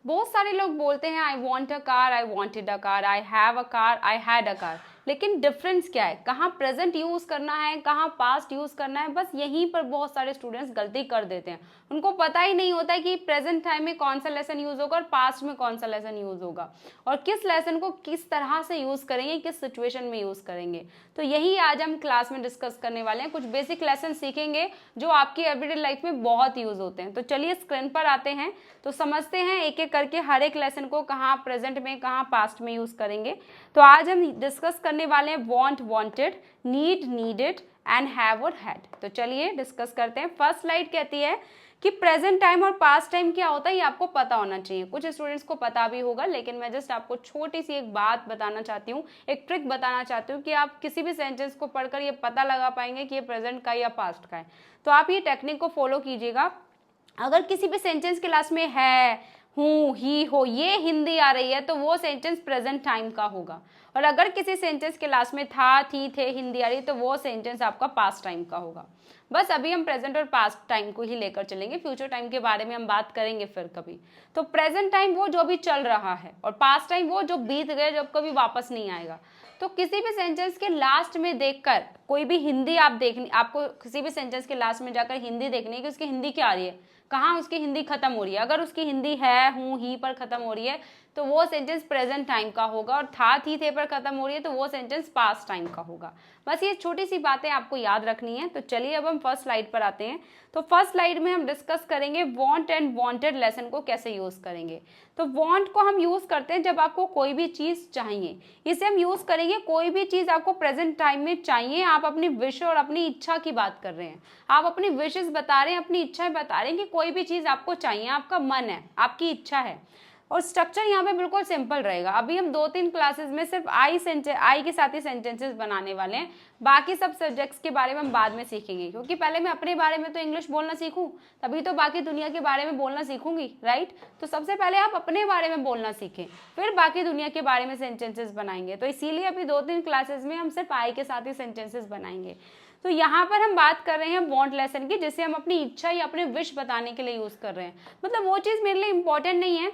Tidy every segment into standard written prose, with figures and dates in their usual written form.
बहुत सारे लोग बोलते हैं I want a car, I wanted a car, I have a car, I had a car, लेकिन डिफरेंस क्या है, कहाँ प्रेजेंट यूज करना है, कहाँ पास्ट यूज करना है, बस यहीं पर बहुत सारे स्टूडेंट्स गलती कर देते हैं। उनको पता ही नहीं होता है कि प्रेजेंट टाइम में कौन सा लेसन यूज होगा और पास्ट में कौन सा लेसन यूज होगा, और किस लेसन को किस तरह से यूज करेंगे, किस सिचुएशन में यूज करेंगे। तो यही आज हम क्लास में डिस्कस करने वाले हैं। कुछ बेसिक लेसन सीखेंगे जो आपकी एवरीडे लाइफ में बहुत यूज होते हैं। तो चलिए स्क्रीन पर आते हैं, तो समझते हैं एक एक करके हर एक लेसन को, कहाँ प्रेजेंट में कहाँ पास्ट में यूज करेंगे। तो आज हम डिस्कस करने वाले हैं want, wanted, need, needed and have और हैड। तो चलिए डिस्कस करते हैं। फर्स्ट स्लाइड कहती है कि प्रेजेंट टाइम और पास्ट टाइम क्या होता है, ये आपको पता होना चाहिए। कुछ स्टूडेंट्स को पता भी होगा, लेकिन मैं जस्ट आपको छोटी सी एक बात बताना चाहती हूँ, एक ट्रिक बताना चाहती हूँ कि आप किसी भी सेंटेंस को पढ़कर ये पता लगा पाएंगे कि ये प्रेजेंट का या पास्ट का है। तो आप ये टेक्निक को फॉलो कीजिएगा। अगर किसी भी सेंटेंस के लास्ट में है, हूँ, ही, हो, ये हिंदी आ रही है तो वो सेंटेंस प्रेजेंट टाइम का होगा। और अगर किसी सेंटेंस के लास्ट में था, थी, थे हिंदी आ रही है तो वो सेंटेंस आपका पास्ट टाइम का होगा। बस अभी हम प्रेजेंट और पास्ट टाइम को ही लेकर चलेंगे, फ्यूचर टाइम के बारे में हम बात करेंगे फिर कभी। तो प्रेजेंट टाइम वो जो भी चल रहा है, और पास्ट टाइम वो जो बीत गए, जब कभी वापस नहीं आएगा। तो किसी भी सेंटेंस के लास्ट में देखकर कोई भी हिंदी आप देखनी, आपको किसी भी सेंटेंस के लास्ट में जाकर हिंदी देखनी है कि उसकी हिंदी क्या आ रही है, कहाँ उसकी हिंदी खत्म हो रही है। अगर उसकी हिंदी है, हूँ, ही पर खत्म हो रही है तो वो सेंटेंस प्रेजेंट टाइम का होगा, और था, थी, थे पर खत्म हो रही है तो वो सेंटेंस पास्ट टाइम का होगा। बस ये छोटी सी बातें आपको याद रखनी है। तो चलिए अब हम फर्स्ट स्लाइड पर आते हैं। तो फर्स्ट स्लाइड में हम डिस्कस करेंगे वांट एंड वांटेड लेसन को कैसे यूज करेंगे। तो वांट को हम यूज करते हैं जब आपको कोई भी चीज चाहिए। इसे हम यूज करेंगे कोई भी चीज आपको प्रेजेंट टाइम में चाहिए, आप अपनी विश और अपनी इच्छा की बात कर रहे हैं, आप अपनी विशेस बता रहे हैं, अपनी इच्छाएं बता रहे हैं कि कोई भी चीज आपको चाहिए, आपका मन है, आपकी इच्छा है। और स्ट्रक्चर यहाँ पे बिल्कुल सिंपल रहेगा। अभी हम 2-3 क्लासेस में सिर्फ आई के साथ ही सेंटेंसेस बनाने वाले हैं। बाकी सब सब्जेक्ट्स के बारे में हम बाद में सीखेंगे, क्योंकि पहले मैं अपने बारे में तो इंग्लिश बोलना सीखूं, तभी तो बाकी दुनिया के बारे में बोलना सीखूंगी, राइट। तो सबसे पहले आप अपने बारे में बोलना सीखें, फिर बाकी दुनिया के बारे में सेंटेंसेस बनाएंगे। तो इसीलिए अभी 2-3 क्लासेस में हम सिर्फ आई के साथ ही सेंटेंसेस बनाएंगे। तो यहाँ पर हम बात कर रहे हैं वांट लेसन की, जिसे हम अपनी इच्छा या अपने विश बताने के लिए यूज कर रहे हैं। मतलब वो चीज़ मेरे लिए इंपॉर्टेंट नहीं है,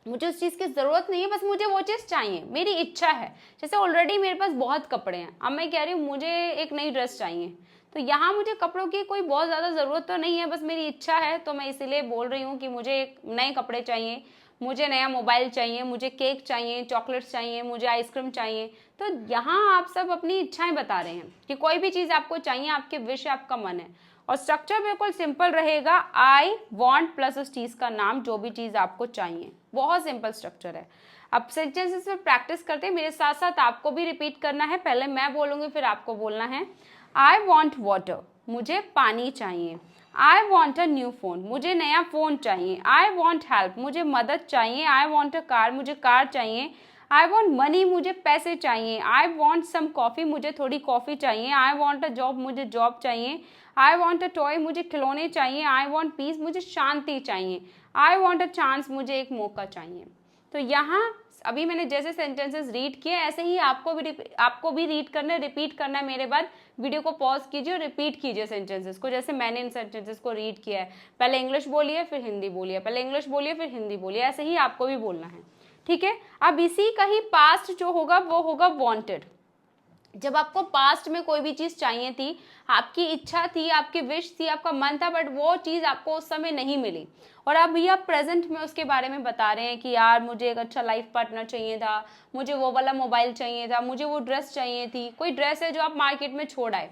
मुझे उस चीज़ की ज़रूरत नहीं है, बस मुझे वो चीज़ चाहिए, मेरी इच्छा है। जैसे ऑलरेडी मेरे पास बहुत कपड़े हैं, अब मैं कह रही हूँ मुझे एक नई ड्रेस चाहिए, तो यहाँ मुझे कपड़ों की कोई बहुत ज़्यादा ज़रूरत तो नहीं है, बस मेरी इच्छा है। तो मैं इसीलिए बोल रही हूँ कि मुझे एक नए कपड़े चाहिए, मुझे नया मोबाइल चाहिए, मुझे केक चाहिए, चॉकलेट्स चाहिए, मुझे आइसक्रीम चाहिए। तो यहाँ आप सब अपनी इच्छाएं बता रहे हैं कि कोई भी चीज़ आपको चाहिए, आपके विश, आपका मन है। और स्ट्रक्चर बिल्कुल सिंपल रहेगा, आई वॉन्ट प्लस उस चीज़ का नाम, जो भी चीज़ आपको चाहिए। बहुत सिंपल स्ट्रक्चर है। अब सेंटेंसेस में प्रैक्टिस करते हैं, मेरे साथ साथ आपको भी रिपीट करना है। पहले मैं बोलूँगी फिर आपको बोलना है। आई वॉन्ट वाटर, मुझे पानी चाहिए। I want a new phone, मुझे नया फ़ोन चाहिए। आई वॉन्ट हेल्प, मुझे मदद चाहिए। आई वॉन्ट अ कार, मुझे कार चाहिए। आई वॉन्ट मनी, मुझे पैसे चाहिए। आई वॉन्ट सम कॉफ़ी, मुझे थोड़ी कॉफ़ी चाहिए। आई वॉन्ट अ जॉब, मुझे जॉब चाहिए। आई वॉन्ट अ टॉय, मुझे खिलौने चाहिए। आई वॉन्ट पीस, मुझे शांति चाहिए। आई वॉन्ट अ चांस, मुझे एक मौका चाहिए। तो यहाँ अभी मैंने जैसे सेंटेंसेस रीड किए, ऐसे ही आपको भी रीड करना है, रिपीट करना है मेरे बाद। वीडियो को पॉज कीजिए और रिपीट कीजिए सेंटेंसेस को, जैसे मैंने इन सेंटेंसेस को रीड किया है। पहले इंग्लिश बोलिए, फिर हिंदी बोलिए, पहले इंग्लिश बोलिए, फिर हिंदी बोलिए, ऐसे ही आपको भी बोलना है, ठीक है। अब इसी का ही पास्ट जो होगा वो होगा वांटेड। जब आपको पास्ट में कोई भी चीज़ चाहिए थी, आपकी इच्छा थी, आपकी विश थी, आपका मन था, बट वो चीज़ आपको उस समय नहीं मिली, और अभी आप प्रेजेंट में उसके बारे में बता रहे हैं कि यार मुझे एक अच्छा लाइफ पार्टनर चाहिए था, मुझे वो वाला मोबाइल चाहिए था, मुझे वो ड्रेस चाहिए थी। कोई ड्रेस है जो आप मार्केट में छोड़ आए,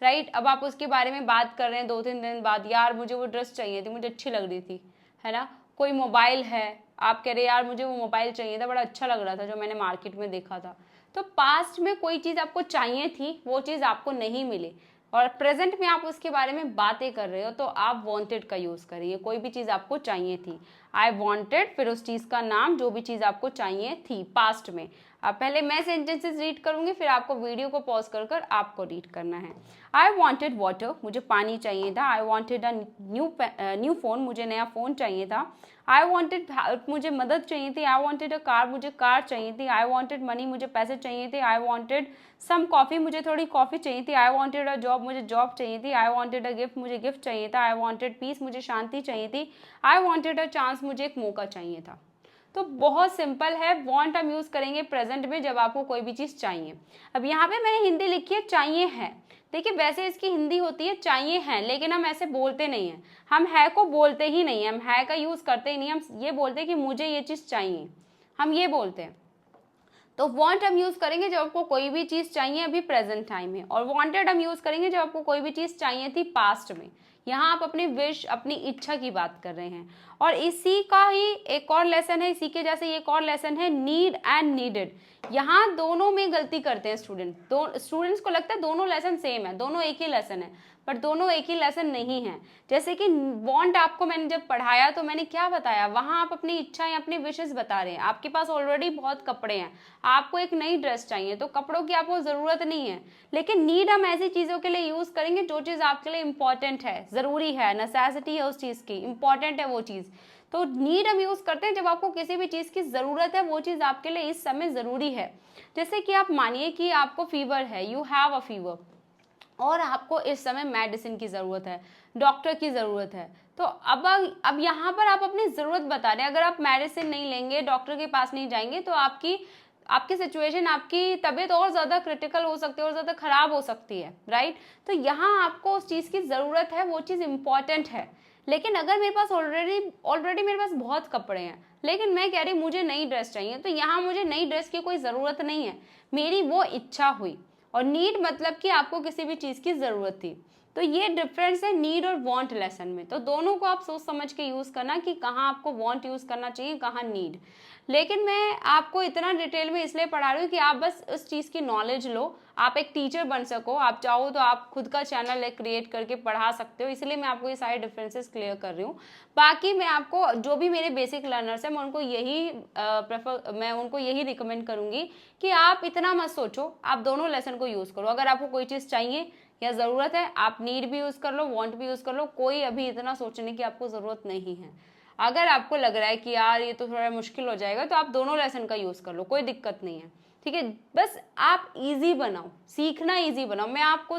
राइट। अब आप उसके बारे में बात कर रहे हैं 2-3 दिन बाद, यार मुझे वो ड्रेस चाहिए थी, मुझे अच्छी लग रही थी, है ना। कोई मोबाइल है, आप कह रहे यार मुझे वो मोबाइल चाहिए था, बड़ा अच्छा लग रहा था जो मैंने मार्केट में देखा था। तो पास्ट में कोई चीज़ आपको चाहिए थी, वो चीज़ आपको नहीं मिली, और प्रेजेंट में आप उसके बारे में बातें कर रहे हो, तो आप वांटेड का यूज़ करिए। कोई भी चीज़ आपको चाहिए थी, आई वांटेड, फिर उस चीज़ का नाम, जो भी चीज़ आपको चाहिए थी पास्ट में। अब पहले मैं सेंटेंसेस रीड करूंगी, फिर आपको वीडियो को पॉज कर कर आपको रीड करना है। आई वॉन्टेड वाटर, मुझे पानी चाहिए था। I wanted a new phone, मुझे नया फ़ोन चाहिए था। आई वॉन्टेड हेल्प, मुझे मदद चाहिए थी। आई वॉन्टेड अ कार, मुझे कार चाहिए थी। आई वॉन्टेड मनी, मुझे पैसे चाहिए थे। आई वॉन्टेड सम कॉफ़ी, मुझे थोड़ी कॉफ़ी चाहिए थी। आई वॉन्टेड अ जॉब, मुझे जॉब चाहिए थी। आई वॉन्टेड अ गिफ्ट, मुझे गिफ्ट चाहिए था। आई वॉन्टेड पीस, मुझे शांति चाहिए थी। आई वॉन्टेड अ चांस, मुझे एक मौका चाहिए था। तो बहुत सिंपल है, वांट हम यूज करेंगे प्रेजेंट में जब आपको कोई भी चीज चाहिए। अब यहाँ पे मैंने हिंदी लिखी है चाहिए है। देखिए वैसे इसकी हिंदी होती है चाहिए है, लेकिन हम ऐसे बोलते नहीं है, हम है को बोलते ही नहीं है, हम है का यूज करते ही नहीं, हम ये बोलते हैं कि मुझे ये चीज चाहिए, हम ये बोलते हैं। तो वांट हम यूज करेंगे जब आपको कोई भी चीज चाहिए अभी प्रेजेंट टाइम में, और वांटेड हम यूज करेंगे जब आपको कोई भी चीज चाहिए थी पास्ट में। यहाँ आप अपनी विश, अपनी इच्छा की बात कर रहे हैं। और इसी का ही एक और लेसन है, इसी के जैसे एक और लेसन है नीड एंड नीडेड। यहाँ दोनों में गलती करते हैं स्टूडेंट्स को लगता है दोनों लेसन सेम है, दोनों एक ही लेसन है, पर दोनों एक ही लेसन नहीं है। जैसे कि वांट आपको मैंने जब पढ़ाया तो मैंने क्या बताया, वहां आप अपनी इच्छाएं, अपनी विशेष बता रहे हैं। आपके पास ऑलरेडी बहुत कपड़े हैं, आपको एक नई ड्रेस चाहिए, तो कपड़ों की आपको जरूरत नहीं है। लेकिन नीड हम ऐसी चीजों के लिए यूज करेंगे जो चीज आपके लिए इंपॉर्टेंट है, जरूरी है, नेसेसिटी है उस चीज की, इंपॉर्टेंट है वो चीज। तो नीड हम यूज करते हैं जब आपको किसी भी चीज की जरूरत है, वो चीज आपके लिए इस समय जरूरी है। जैसे कि आप मानिए कि आपको फीवर है, यू हैव अ फीवर, और आपको इस समय मेडिसिन की ज़रूरत है, डॉक्टर की ज़रूरत है। तो अब यहाँ पर आप अपनी ज़रूरत बता रहे हैं। अगर आप मेडिसिन नहीं लेंगे, डॉक्टर के पास नहीं जाएंगे, तो आपकी सिचुएशन, आपकी तबीयत और ज़्यादा क्रिटिकल हो सकती है, और ज़्यादा ख़राब हो सकती है, राइट। तो यहाँ आपको उस चीज़ की ज़रूरत है, वो चीज़ इंपॉर्टेंट है। लेकिन अगर मेरे पास ऑलरेडी मेरे पास बहुत कपड़े हैं, लेकिन मैं कह रही मुझे नई ड्रेस चाहिए, तो यहाँ मुझे नई ड्रेस की कोई ज़रूरत नहीं है, मेरी वो इच्छा हुई। और नीड मतलब कि आपको किसी भी चीज़ की ज़रूरत थी। तो ये डिफरेंस है नीड और वांट लेसन में। तो दोनों को आप सोच समझ के यूज़ करना कि कहाँ आपको वांट यूज़ करना चाहिए, कहाँ नीड। लेकिन मैं आपको इतना डिटेल में इसलिए पढ़ा रही हूँ कि आप बस उस चीज़ की नॉलेज लो, आप एक टीचर बन सको। आप चाहो तो आप खुद का चैनल एक क्रिएट करके पढ़ा सकते हो, इसलिए मैं आपको ये सारे डिफरेंसेस क्लियर कर रही हूँ। बाकी मैं आपको, जो भी मेरे बेसिक लर्नर्स हैं, मैं उनको यही रिकमेंड करूँगी कि आप इतना मत सोचो, आप दोनों लेसन को यूज़ करो। अगर आपको कोई चीज़ चाहिए या ज़रूरत है, आप नीड भी यूज़ कर लो, वांट भी यूज़ कर लो, कोई अभी इतना सोचने की आपको ज़रूरत नहीं है। अगर आपको लग रहा है कि यार ये तो थोड़ा मुश्किल हो जाएगा, तो आप दोनों लेसन का यूज़ कर लो, कोई दिक्कत नहीं है, ठीक है। बस आप इजी बनाओ, सीखना इजी बनाओ। मैं आपको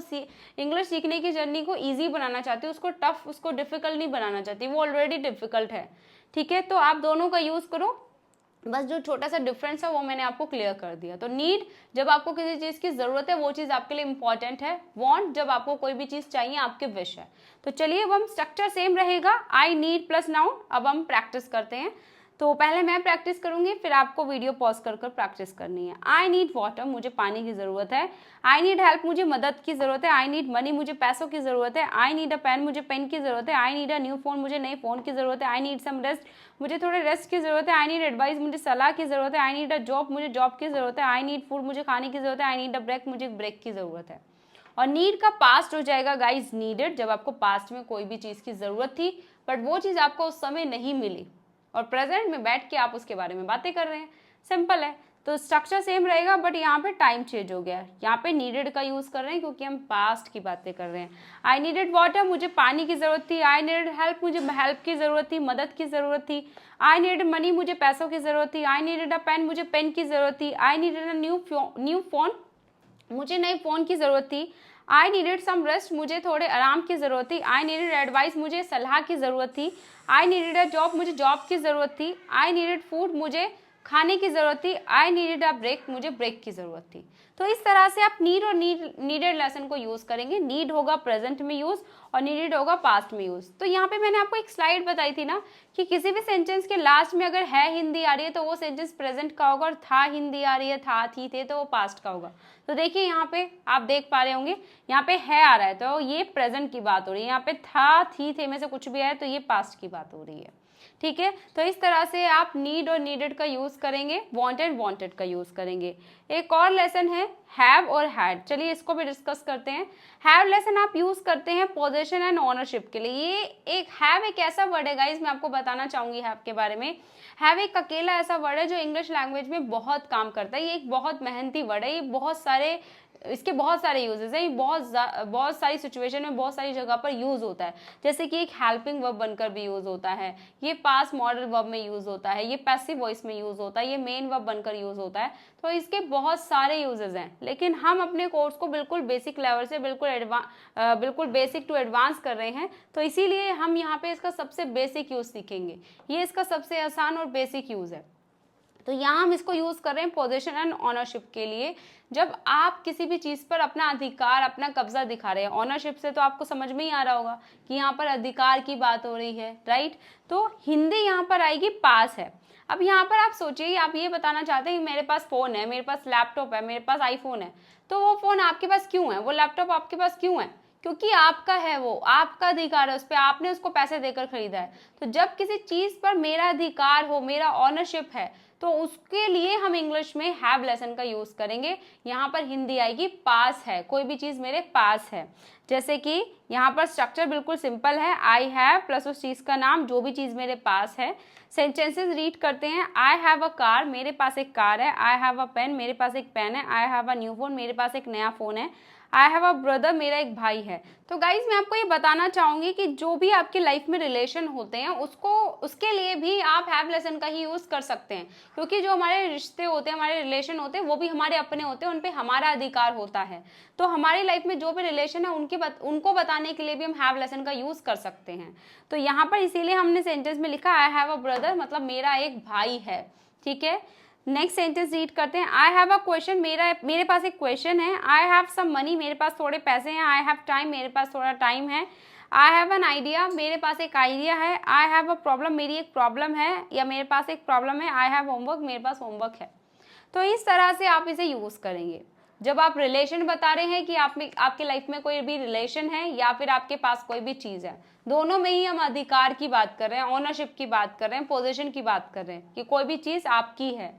इंग्लिश सीखने की जर्नी को इजी बनाना चाहती हूँ, उसको टफ, उसको डिफिकल्ट नहीं बनाना चाहती, वो ऑलरेडी डिफिकल्ट है, ठीक है। तो आप दोनों का यूज़ करो, बस जो छोटा सा डिफरेंस है वो मैंने आपको क्लियर कर दिया। तो नीड जब आपको किसी चीज़ की ज़रूरत है, वो चीज़ आपके लिए इंपॉर्टेंट है। वांट जब आपको कोई भी चीज़ चाहिए, आपके विश है। तो चलिए, अब हम स्ट्रक्चर सेम रहेगा, आई नीड प्लस नाउन। अब हम प्रैक्टिस करते हैं। तो पहले मैं प्रैक्टिस करूंगी, फिर आपको वीडियो पॉज कर प्रैक्टिस करनी है। आई नीड वाटर, मुझे पानी की ज़रूरत है। आई नीड हेल्प, मुझे मदद की ज़रूरत है। आई नीड मनी, मुझे पैसों की ज़रूरत है। आई नीड अ पेन, मुझे पेन की ज़रूरत है। I need a new phone, मुझे नए फ़ोन की ज़रूरत है। आई नीड सम रेस्ट, मुझे थोड़े रेस्ट की ज़रूरत है। आई नीड एडवाइस, मुझे सलाह की ज़रूरत है। आई नीड अ जॉब, मुझे जॉब की ज़रूरत है। आई नीड फूड, मुझे खाने की ज़रूरत है। आई नीड अ ब्रेक, मुझे ब्रेक की ज़रूरत है। और नीड का पास्ट हो जाएगा गाइज नीडेड, जब आपको पास्ट में कोई भी चीज़ की ज़रूरत थी, बट वो चीज़ आपको उस समय नहीं मिली, और प्रेजेंट में बैठ के आप उसके बारे में बातें कर रहे हैं। सिंपल है। तो स्ट्रक्चर सेम रहेगा, बट यहाँ पे टाइम चेंज हो गया है। यहाँ पे नीडेड का यूज़ कर रहे हैं क्योंकि हम पास्ट की बातें कर रहे हैं। आई नीडेड वाटर, मुझे पानी की ज़रूरत थी। आई नीडेड हेल्प, मुझे हेल्प की ज़रूरत थी, मदद की ज़रूरत थी। आई नीडेड मनी, मुझे पैसों की ज़रूरत थी। आई नीडेड अ पेन, मुझे पेन की ज़रूरत थी। I needed a new phone, मुझे नए फ़ोन की ज़रूरत थी। आई नीडेड सम रेस्ट, मुझे थोड़े आराम की ज़रूरत थी। आई नीडेड एडवाइस, मुझे सलाह की ज़रूरत थी। आई नीडेड अ जॉब, मुझे जॉब की ज़रूरत थी। आई नीडेड फूड, मुझे खाने की ज़रूरत थी। आई नीडेड अ ब्रेक, मुझे ब्रेक की ज़रूरत थी। तो इस तरह से आप नीड और नीडेड लेसन को यूज़ करेंगे। नीड होगा प्रेजेंट में यूज़, और नीडेड होगा पास्ट में यूज़। तो यहाँ पे मैंने आपको एक स्लाइड बताई थी ना कि किसी भी सेंटेंस के लास्ट में अगर है हिंदी आ रही है तो वो सेंटेंस प्रेजेंट का होगा, और था हिंदी आ रही है, था, थी, थे, तो वो पास्ट का होगा। तो देखिए यहाँ पे आप देख पा रहे होंगे, यहाँ पे है आ रहा है तो ये प्रेजेंट की बात हो रही है। यहाँ पे था, थी, थे में से कुछ भी है तो ये पास्ट की बात हो रही है, ठीक है। तो इस तरह से आप नीड और नीडेड का यूज करेंगे, वांटेड का यूज करेंगे। एक और लेसन है हैव और हैड, चलिए इसको भी डिस्कस करते हैं। हैव लेसन आप यूज करते हैं पोजेशन एंड ओनरशिप के लिए। ये हैव एक ऐसा वर्ड है गाइज, मैं आपको बताना चाहूंगी हैव के बारे में। हैव एक अकेला ऐसा वर्ड है जो इंग्लिश लैंग्वेज में बहुत काम करता है। ये एक बहुत मेहनती वर्ड है, ये इसके बहुत सारे यूजेस हैं। ये बहुत सारी सिचुएशन में, बहुत सारी जगह पर यूज होता है। जैसे कि एक हेल्पिंग वर्ब बनकर भी यूज होता है, ये पास्ट मॉडल वर्ब में यूज होता है, ये पैसिव वॉइस में यूज होता है, ये मेन वर्ब बनकर यूज होता है। तो इसके बहुत सारे यूजेस हैं, लेकिन हम अपने कोर्स को बिल्कुल बेसिक लेवल से बिल्कुल बेसिक टू एडवांस कर रहे हैं, तो इसीलिए हम यहाँ पे इसका सबसे बेसिक यूज सीखेंगे। ये इसका सबसे आसान और बेसिक यूज है। तो यहाँ हम इसको यूज़ कर रहे हैं पोजीशन एंड ऑनरशिप के लिए, जब आप किसी भी चीज़ पर अपना अधिकार, अपना कब्जा दिखा रहे हैं। ऑनरशिप से तो आपको समझ में ही आ रहा होगा कि यहाँ पर अधिकार की बात हो रही है, राइट। तो हिंदी यहाँ पर आएगी पास है। अब यहाँ पर आप सोचिए, आप ये बताना चाहते हैं कि मेरे पास फ़ोन है, मेरे पास लैपटॉप है, मेरे पास आईफोन है, तो वो फ़ोन आपके पास क्यों है, वो लैपटॉप आपके पास क्यों है? क्योंकि आपका है, वो आपका अधिकार है उस पर, आपने उसको पैसे देकर खरीदा है। तो जब किसी चीज़ पर मेरा अधिकार हो, मेरा ऑनरशिप है, तो उसके लिए हम इंग्लिश में हैव लेसन का यूज़ करेंगे। यहाँ पर हिंदी आएगी पास है, कोई भी चीज़ मेरे पास है। जैसे कि यहाँ पर स्ट्रक्चर बिल्कुल सिंपल है, आई हैव प्लस उस चीज़ का नाम, जो भी चीज़ मेरे पास है। सेंटेंसेस रीड करते हैं। आई हैव अ कार, मेरे पास एक कार है। आई हैव अ पेन, मेरे पास एक पेन है। I have a new phone, मेरे पास एक नया फ़ोन है। आई हैव अ ब्रदर, मेरा एक भाई है। तो गाइज मैं आपको ये बताना चाहूँगी कि जो भी आपकी लाइफ में रिलेशन होते हैं उसके लिए भी आप हैव लेसन का ही यूज़ कर सकते हैं, क्योंकि जो हमारे रिश्ते होते हैं, हमारे रिलेशन होते हैं, वो भी हमारे अपने होते हैं, उन पर हमारा अधिकार होता है। तो हमारी लाइफ में जो भी रिलेशन है उनको बताने के लिए भी हम हैव लेसन का यूज़ कर सकते हैं। तो यहाँ पर इसीलिए हमने सेंटेंस में लिखा आई हैव अ ब्रदर, मतलब मेरा एक भाई है, ठीक है। नेक्स्ट सेंटेंस रीड करते हैं। आई हैव अ क्वेश्चन, मेरे पास एक क्वेश्चन है। आई हैव सम मनी, मेरे पास थोड़े पैसे हैं। आई हैव टाइम, मेरे पास थोड़ा टाइम है। आई हैव एन आइडिया, मेरे पास एक आइडिया है। आई हैव अ प्रॉब्लम, मेरी एक प्रॉब्लम है या मेरे पास एक प्रॉब्लम है। आई हैव होमवर्क, मेरे पास होमवर्क है। तो इस तरह से आप इसे यूज़ करेंगे जब आप रिलेशन बता रहे हैं कि आपके लाइफ में कोई भी रिलेशन है या फिर आपके पास कोई भी चीज़ है। दोनों में ही हम अधिकार की बात कर रहे हैं, ऑनरशिप की बात कर रहे हैं, पोजीशन की बात कर रहे हैं कि कोई भी चीज़ आपकी है।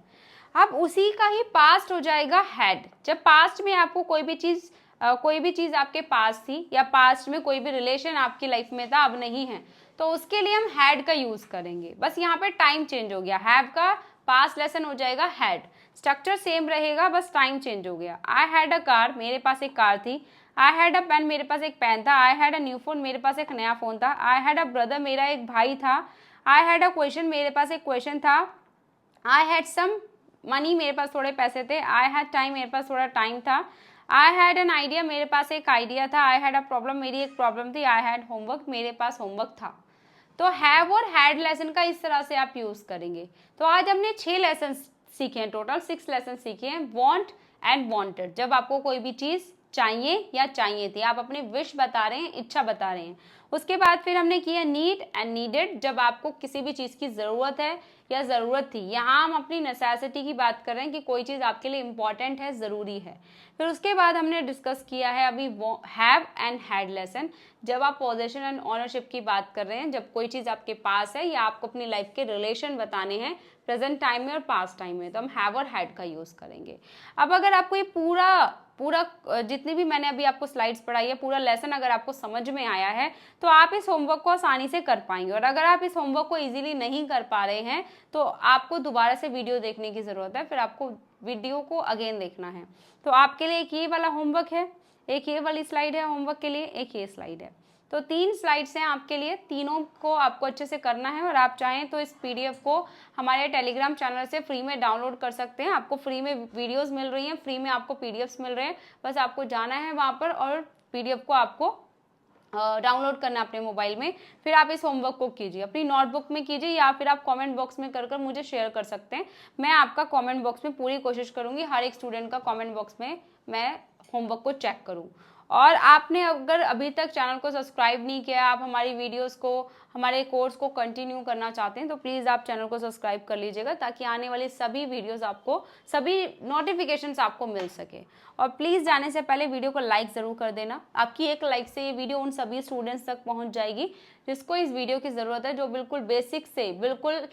अब उसी का ही पास्ट हो जाएगा हैड। जब पास्ट में आपको कोई भी चीज़ आपके पास थी या पास्ट में कोई भी रिलेशन आपकी लाइफ में था, अब नहीं है, तो उसके लिए हम हैड का यूज़ करेंगे। बस यहाँ पे टाइम चेंज हो गया, हैव का पास्ट लेसन हो जाएगा हैड। स्ट्रक्चर सेम रहेगा, बस टाइम चेंज हो गया। आई हैड अ कार, मेरे पास एक कार थी। आई हैड अ पेन, मेरे पास एक पेन था। I had a new phone, मेरे पास एक नया फ़ोन था। आई हैड अ ब्रदर, मेरा एक भाई था। आई हैड अ क्वेश्चन, मेरे पास एक क्वेश्चन था। आई हैड सम मनी, मेरे पास थोड़े पैसे थे। आई हैड टाइम, मेरे पास थोड़ा टाइम था। आई हैड एन आइडिया, मेरे पास एक आइडिया था। आई हैड अ प्रॉब्लम, मेरी एक प्रॉब्लम थी। आई हैड होमवर्क, मेरे पास होमवर्क था। तो हैव और हैड लेसन का इस तरह से आप यूज़ करेंगे। तो आज हमने 6 लेसन सीखे हैं, टोटल 6 लेसन सीखे हैं। वांट एंड वांटेड, जब आपको कोई भी चीज़ चाहिए या चाहिए थी, आप अपने विश बता रहे हैं, इच्छा बता रहे हैं। उसके बाद फिर हमने किया नीड एंड नीडेड, जब आपको किसी भी चीज़ की ज़रूरत है या ज़रूरत थी। यहाँ हम अपनी नेसेसिटी की बात कर रहे हैं कि कोई चीज़ आपके लिए इंपॉर्टेंट है, ज़रूरी है। फिर उसके बाद हमने डिस्कस किया है अभी हैव एंड हैड लेसन, जब आप पोजेशन एंड ऑनरशिप की बात कर रहे हैं, जब कोई चीज़ आपके पास है या आपको अपनी लाइफ के रिलेशन बताने हैं प्रेजेंट टाइम में और पास्ट टाइम में, तो हम हैव और हैड का यूज़ करेंगे। अब अगर आपको ये पूरा जितनी भी मैंने अभी आपको स्लाइड्स पढ़ाई है, पूरा लेसन अगर आपको समझ में आया है, तो आप इस होमवर्क को आसानी से कर पाएंगे। और अगर आप इस होमवर्क को इजीली नहीं कर पा रहे हैं, तो आपको दोबारा से वीडियो देखने की ज़रूरत है, फिर आपको वीडियो को अगेन देखना है। तो आपके लिए एक ये वाला होमवर्क है, एक ये वाली स्लाइड है होमवर्क के लिए, एक ये स्लाइड है। तो 3 स्लाइड्स हैं आपके लिए, तीनों को आपको अच्छे से करना है। और आप चाहें तो इस पीडीएफ को हमारे टेलीग्राम चैनल से फ्री में डाउनलोड कर सकते हैं। आपको फ्री में वीडियोस मिल रही हैं, फ्री में आपको पीडीएफ्स मिल रहे हैं, बस आपको जाना है वहाँ पर और पीडीएफ को आपको डाउनलोड करना है अपने मोबाइल में। फिर आप इस होमवर्क को कीजिए, अपनी नोटबुक में कीजिए या फिर आप कमेंट बॉक्स में कर मुझे शेयर कर सकते हैं। मैं आपका कमेंट बॉक्स में पूरी कोशिश करूँगी हर एक स्टूडेंट का कमेंट बॉक्स में मैं होमवर्क को चेक करूँ। और आपने अगर अभी तक चैनल को सब्सक्राइब नहीं किया, आप हमारी वीडियोस को, हमारे कोर्स को कंटिन्यू करना चाहते हैं, तो प्लीज़ आप चैनल को सब्सक्राइब कर लीजिएगा, ताकि आने वाली सभी वीडियोस आपको, सभी नोटिफिकेशंस आपको मिल सके। और प्लीज़ जाने से पहले वीडियो को लाइक ज़रूर कर देना। आपकी एक लाइक से ये वीडियो उन सभी स्टूडेंट्स तक पहुँच जाएगी जिसको इस वीडियो की ज़रूरत है, जो बिल्कुल बेसिक से बिल्कुल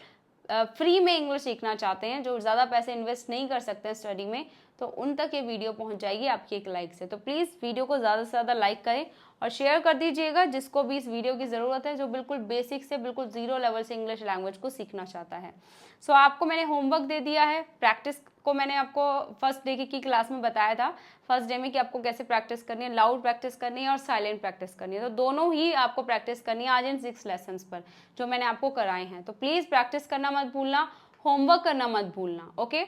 फ्री में इंग्लिश सीखना चाहते हैं, जो ज़्यादा पैसे इन्वेस्ट नहीं कर सकते स्टडी में, तो उन तक ये वीडियो पहुंच जाएगी आपकी एक लाइक से। तो प्लीज़ वीडियो को ज़्यादा से ज़्यादा लाइक करें और शेयर कर दीजिएगा जिसको भी इस वीडियो की ज़रूरत है, जो बिल्कुल बेसिक से बिल्कुल ज़ीरो लेवल से इंग्लिश लैंग्वेज को सीखना चाहता है। सो आपको मैंने होमवर्क दे दिया है। प्रैक्टिस को मैंने आपको फर्स्ट डे की क्लास में बताया था, फर्स्ट डे में कि आपको कैसे प्रैक्टिस करनी है, लाउड प्रैक्टिस करनी है और साइलेंट प्रैक्टिस करनी है। तो दोनों ही आपको प्रैक्टिस करनी है आज इन 6 लेसन्स पर जो मैंने आपको कराए हैं। तो प्लीज़ प्रैक्टिस करना मत भूलना, होमवर्क करना मत भूलना। ओके,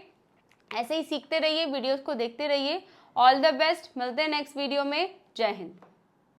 ऐसे ही सीखते रहिए, वीडियोस को देखते रहिए। ऑल द बेस्ट, मिलते हैं नेक्स्ट वीडियो में। जय हिंद।